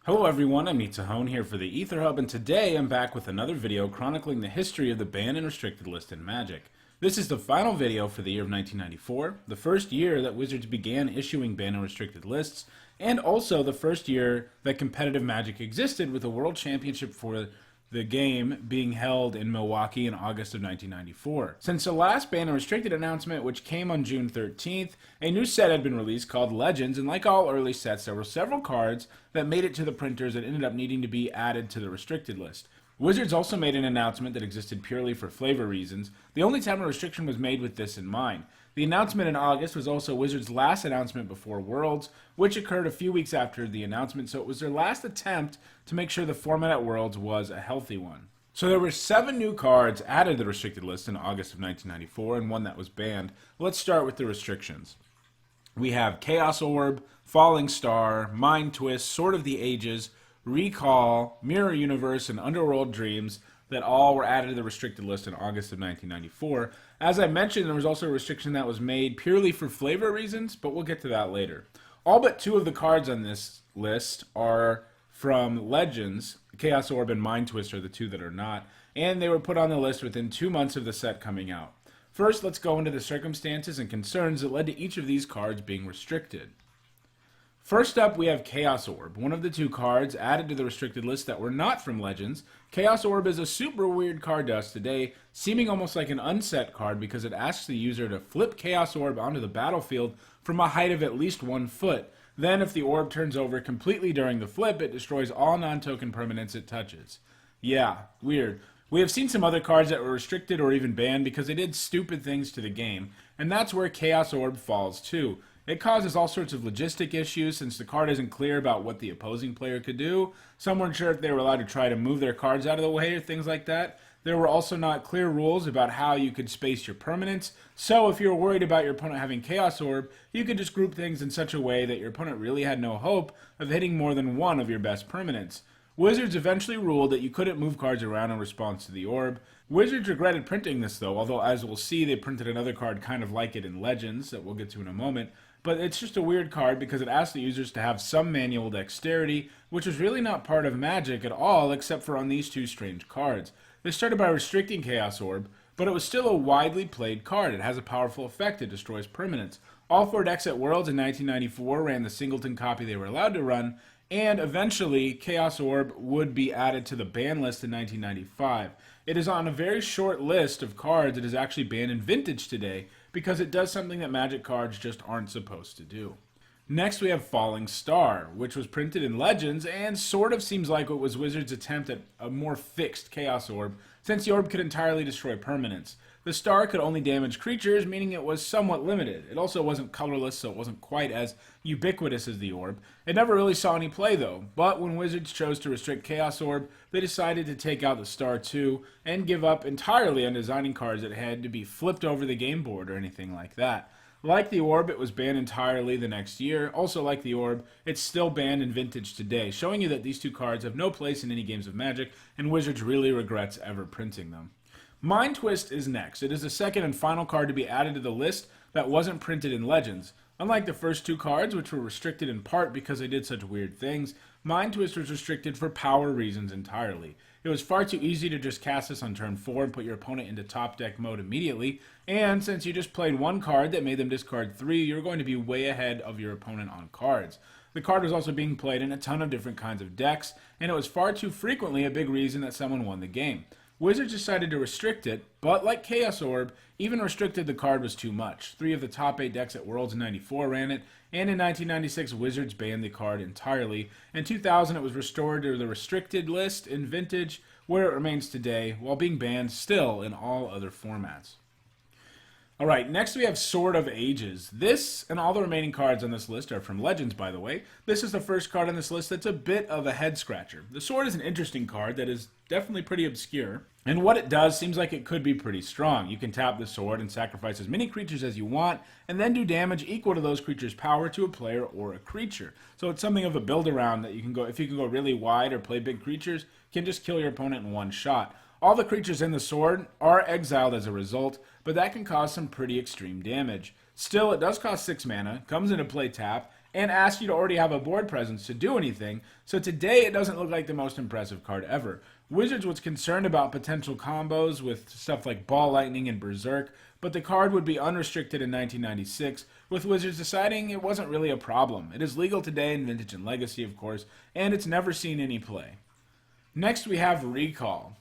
Hello everyone, I'm Nizzahon here for the Aether Hub, and today I'm back with another video chronicling the history of the banned and restricted list in Magic. This is the final video for the year of 1994, the first year that Wizards began issuing banned and restricted lists, and also the first year that competitive Magic existed, with a World Championship for the game being held in Milwaukee in August of 1994. Since the last banned and restricted announcement, which came on June 13th, a new set had been released called Legends, and like all early sets, there were several cards that made it to the printers and ended up needing to be added to the restricted list. Wizards also made an announcement that existed purely for flavor reasons, the only time a restriction was made with this in mind. The announcement in August was also Wizards' last announcement before Worlds, which occurred a few weeks after the announcement, so it was their last attempt to make sure the format at Worlds was a healthy one. So there were 7 new cards added to the restricted list in August of 1994, and one that was banned. Let's start with the restrictions. We have Chaos Orb, Falling Star, Mind Twist, Sword of the Ages, Recall, Mirror Universe, and Underworld Dreams that all were added to the restricted list in August of 1994. As I mentioned, there was also a restriction that was made purely for flavor reasons, but we'll get to that later. All but 2 of the cards on this list are from Legends. Chaos Orb and Mind Twist are the 2 that are not, and they were put on the list within 2 months of the set coming out. First, let's go into the circumstances and concerns that led to each of these cards being restricted. First up, we have Chaos Orb, one of the 2 cards added to the restricted list that were not from Legends. Chaos Orb is a super weird card to us today, seeming almost like an unset card because it asks the user to flip Chaos Orb onto the battlefield from a height of at least 1 foot. Then, if the orb turns over completely during the flip, it destroys all non-token permanents it touches. Yeah, weird. We have seen some other cards that were restricted or even banned because they did stupid things to the game, and that's where Chaos Orb falls too. It causes all sorts of logistic issues since the card isn't clear about what the opposing player could do. Some weren't sure if they were allowed to try to move their cards out of the way or things like that. There were also not clear rules about how you could space your permanents, so if you were worried about your opponent having Chaos Orb, you could just group things in such a way that your opponent really had no hope of hitting more than one of your best permanents. Wizards eventually ruled that you couldn't move cards around in response to the orb. Wizards regretted printing this though, although as we'll see they printed another card kind of like it in Legends that we'll get to in a moment. But it's just a weird card because it asks the users to have some manual dexterity, which was really not part of Magic at all except for on these 2 strange cards. They started by restricting Chaos Orb, but it was still a widely played card. It has a powerful effect, it destroys permanents. All 4 decks at Worlds in 1994 ran the singleton copy they were allowed to run, and eventually Chaos Orb would be added to the ban list in 1995. It is on a very short list of cards that is actually banned in Vintage today because it does something that Magic cards just aren't supposed to do. Next we have Falling Star, which was printed in Legends and sort of seems like it was Wizards' attempt at a more fixed Chaos Orb, since the orb could entirely destroy permanents. The star could only damage creatures, meaning it was somewhat limited. It also wasn't colorless, so it wasn't quite as ubiquitous as the orb. It never really saw any play though, but when Wizards chose to restrict Chaos Orb, they decided to take out the star too, and give up entirely on designing cards that had to be flipped over the game board or anything like that. Like the orb, it was banned entirely the next year. Also like the orb, it's still banned in Vintage today, showing you that these 2 cards have no place in any games of Magic, and Wizards really regrets ever printing them. Mind Twist is next. It is the second and final card to be added to the list that wasn't printed in Legends. Unlike the first 2 cards, which were restricted in part because they did such weird things, Mind Twist was restricted for power reasons entirely. It was far too easy to just cast this on turn 4 and put your opponent into top deck mode immediately, and since you just played 1 card that made them discard 3, you're going to be way ahead of your opponent on cards. The card was also being played in a ton of different kinds of decks, and it was far too frequently a big reason that someone won the game. Wizards decided to restrict it, but like Chaos Orb, even restricted the card was too much. 3 of the top 8 decks at Worlds in 94 ran it, and in 1996 Wizards banned the card entirely. In 2000 it was restored to the restricted list in Vintage, where it remains today, while being banned still in all other formats. Alright, next we have Sword of Ages. This and all the remaining cards on this list are from Legends, by the way. This is the first card on this list that's a bit of a head-scratcher. The Sword is an interesting card that is definitely pretty obscure, and what it does seems like it could be pretty strong. You can tap the Sword and sacrifice as many creatures as you want, and then do damage equal to those creatures' power to a player or a creature. So it's something of a build-around that you can go, if you can go really wide or play big creatures, you can just kill your opponent in one shot. All the creatures in the Sword are exiled as a result, but that can cause some pretty extreme damage. Still, it does cost 6 mana, comes into play tap, and ask you to already have a board presence to do anything, so today it doesn't look like the most impressive card ever. Wizards was concerned about potential combos with stuff like Ball Lightning and Berserk, but the card would be unrestricted in 1996, with Wizards deciding it wasn't really a problem. It is legal today in Vintage and Legacy, of course, and it's never seen any play. Next we have Recall.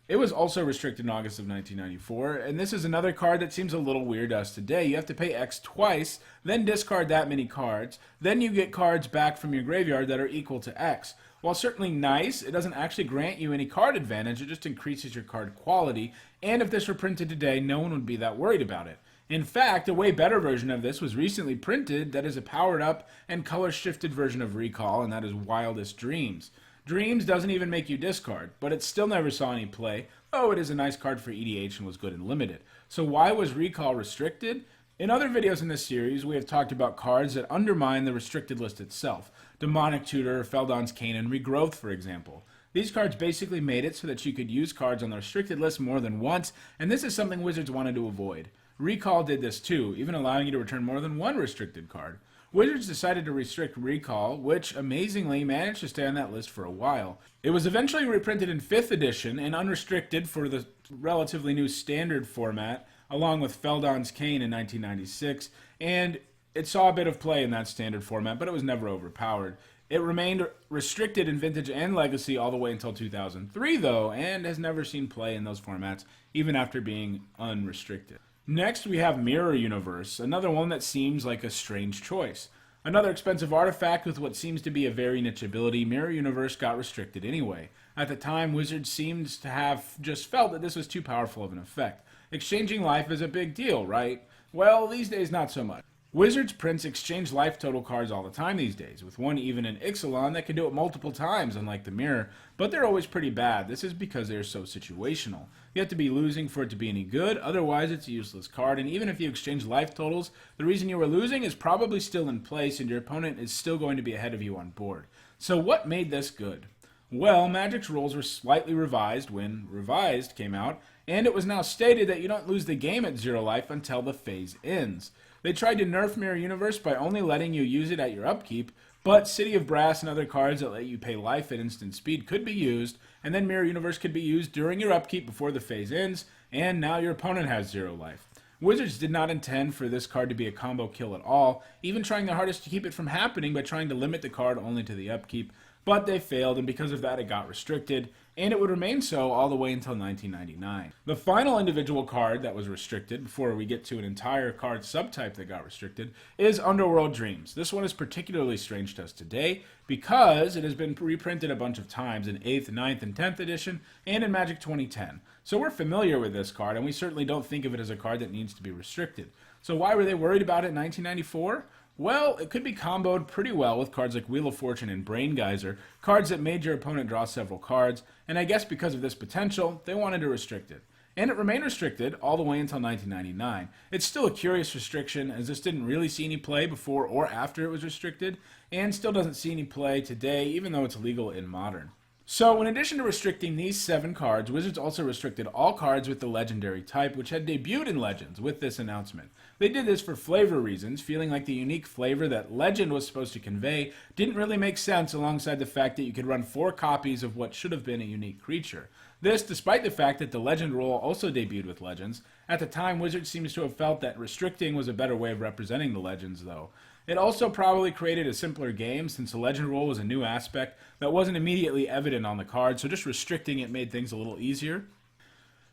It was also restricted in August of 1994, and this is another card that seems a little weird to us today. You have to pay X twice, then discard that many cards, then you get cards back from your graveyard that are equal to X. While certainly nice, it doesn't actually grant you any card advantage, it just increases your card quality, and if this were printed today, no one would be that worried about it. In fact, a way better version of this was recently printed that is a powered up and color shifted version of Recall, and that is Wildest Dreams. Dreams doesn't even make you discard, but it still never saw any play. Oh, it is a nice card for EDH and was good and limited. So why was Recall restricted? In other videos in this series, we have talked about cards that undermine the restricted list itself. Demonic Tutor, Feldon's Cane, and Regrowth, for example. These cards basically made it so that you could use cards on the restricted list more than once, and this is something Wizards wanted to avoid. Recall did this too, even allowing you to return more than one restricted card. Wizards decided to restrict Recall, which amazingly managed to stay on that list for a while. It was eventually reprinted in 5th edition and unrestricted for the relatively new standard format, along with Feldon's Cane in 1996, and it saw a bit of play in that standard format, but it was never overpowered. It remained restricted in Vintage and Legacy all the way until 2003, though, and has never seen play in those formats, even after being unrestricted. Next, we have Mirror Universe, another one that seems like a strange choice. Another expensive artifact with what seems to be a very niche ability, Mirror Universe got restricted anyway. At the time, Wizards seems to have just felt that this was too powerful of an effect. Exchanging life is a big deal, right? Well, these days not so much. Wizards prints exchange life total cards all the time these days, with one even in Ixalan that can do it multiple times, unlike the Mirror, but they're always pretty bad. This is because they're so situational. You have to be losing for it to be any good, otherwise it's a useless card, and even if you exchange life totals, the reason you were losing is probably still in place and your opponent is still going to be ahead of you on board. So what made this good? Well, Magic's rules were slightly revised when Revised came out, and it was now stated that you don't lose the game at 0 life until the phase ends. They tried to nerf Mirror Universe by only letting you use it at your upkeep, but City of Brass and other cards that let you pay life at instant speed could be used, and then Mirror Universe could be used during your upkeep before the phase ends, and now your opponent has 0 life. Wizards did not intend for this card to be a combo kill at all, even trying their hardest to keep it from happening by trying to limit the card only to the upkeep, but they failed, and because of that it got restricted, and it would remain so all the way until 1999. The final individual card that was restricted, before we get to an entire card subtype that got restricted, is Underworld Dreams. This one is particularly strange to us today because it has been reprinted a bunch of times in 8th, 9th, and 10th edition, and in Magic 2010. So we're familiar with this card, and we certainly don't think of it as a card that needs to be restricted. So why were they worried about it in 1994? Well, it could be comboed pretty well with cards like Wheel of Fortune and Brain Geyser, cards that made your opponent draw several cards, and I guess because of this potential, they wanted to restrict it. And it remained restricted all the way until 1999. It's still a curious restriction, as this didn't really see any play before or after it was restricted, and still doesn't see any play today, even though it's legal in Modern. So, in addition to restricting these 7 cards, Wizards also restricted all cards with the Legendary type, which had debuted in Legends with this announcement. They did this for flavor reasons, feeling like the unique flavor that Legend was supposed to convey didn't really make sense alongside the fact that you could run 4 copies of what should have been a unique creature. This, despite the fact that the Legend rule also debuted with Legends. At the time, Wizards seems to have felt that restricting was a better way of representing the Legends, though. It also probably created a simpler game, since the Legend rule was a new aspect that wasn't immediately evident on the card, so just restricting it made things a little easier.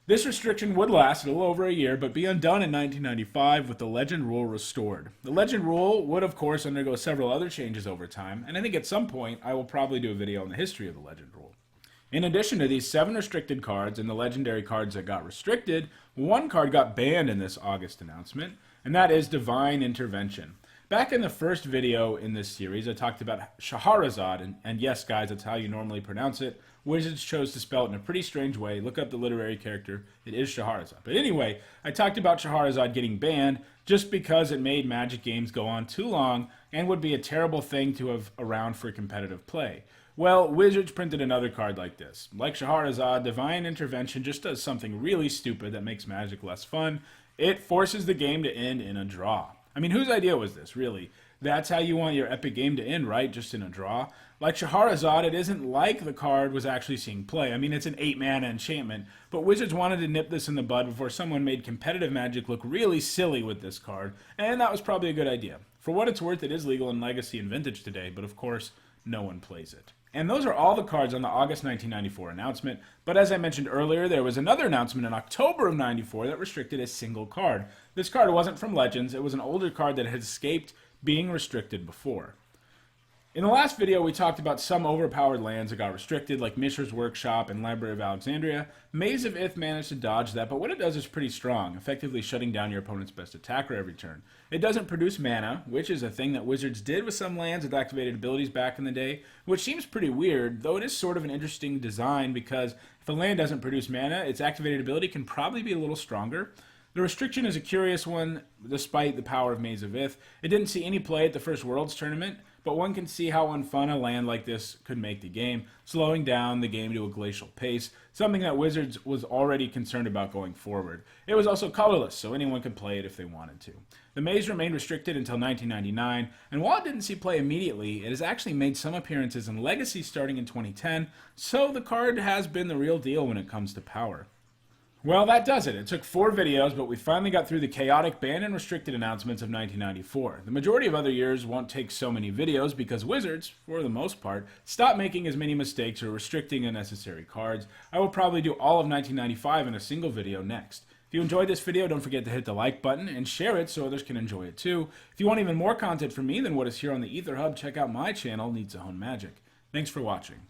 This restriction would last a little over a year, but be undone in 1995 with the Legend rule restored. The Legend rule would, of course, undergo several other changes over time, and I think at some point I will probably do a video on the history of the Legend rule. In addition to these 7 restricted cards and the legendary cards that got restricted, one card got banned in this August announcement, and that is Divine Intervention. Back in the first video in this series, I talked about Shahrazad, and yes, guys, that's how you normally pronounce it. Wizards chose to spell it in a pretty strange way. Look up the literary character. It is Shahrazad. But anyway, I talked about Shahrazad getting banned just because it made Magic games go on too long and would be a terrible thing to have around for competitive play. Well, Wizards printed another card like this. Like Shahrazad, Divine Intervention just does something really stupid that makes Magic less fun. It forces the game to end in a draw. I mean, whose idea was this, really? That's how you want your epic game to end, right? Just in a draw. Like Shahrazad, it isn't like the card was actually seeing play. I mean, it's an 8-mana enchantment, but Wizards wanted to nip this in the bud before someone made competitive Magic look really silly with this card, and that was probably a good idea. For what it's worth, it is legal in Legacy and Vintage today, but of course, no one plays it. And those are all the cards on the August 1994 announcement, but as I mentioned earlier, there was another announcement in October of 94 that restricted a single card. This card wasn't from Legends, it was an older card that had escaped being restricted before. In the last video, we talked about some overpowered lands that got restricted, like Mishra's Workshop and Library of Alexandria. Maze of Ith managed to dodge that, but what it does is pretty strong, effectively shutting down your opponent's best attacker every turn. It doesn't produce mana, which is a thing that Wizards did with some lands with activated abilities back in the day, which seems pretty weird, though it is sort of an interesting design because if a land doesn't produce mana, its activated ability can probably be a little stronger. The restriction is a curious one, despite the power of Maze of Ith. It didn't see any play at the first Worlds tournament, but one can see how unfun a land like this could make the game, slowing down the game to a glacial pace, something that Wizards was already concerned about going forward. It was also colorless, so anyone could play it if they wanted to. The Maze remained restricted until 1999, and while it didn't see play immediately, it has actually made some appearances in Legacy starting in 2010, so the card has been the real deal when it comes to power. Well, that does it. It took 4 videos, but we finally got through the chaotic banned and restricted announcements of 1994. The majority of other years won't take so many videos because Wizards, for the most part, stopped making as many mistakes or restricting unnecessary cards. I will probably do all of 1995 in a single video next. If you enjoyed this video, don't forget to hit the like button and share it so others can enjoy it too. If you want even more content from me than what is here on the Aether Hub, check out my channel, Nizzahon Magic. Thanks for watching.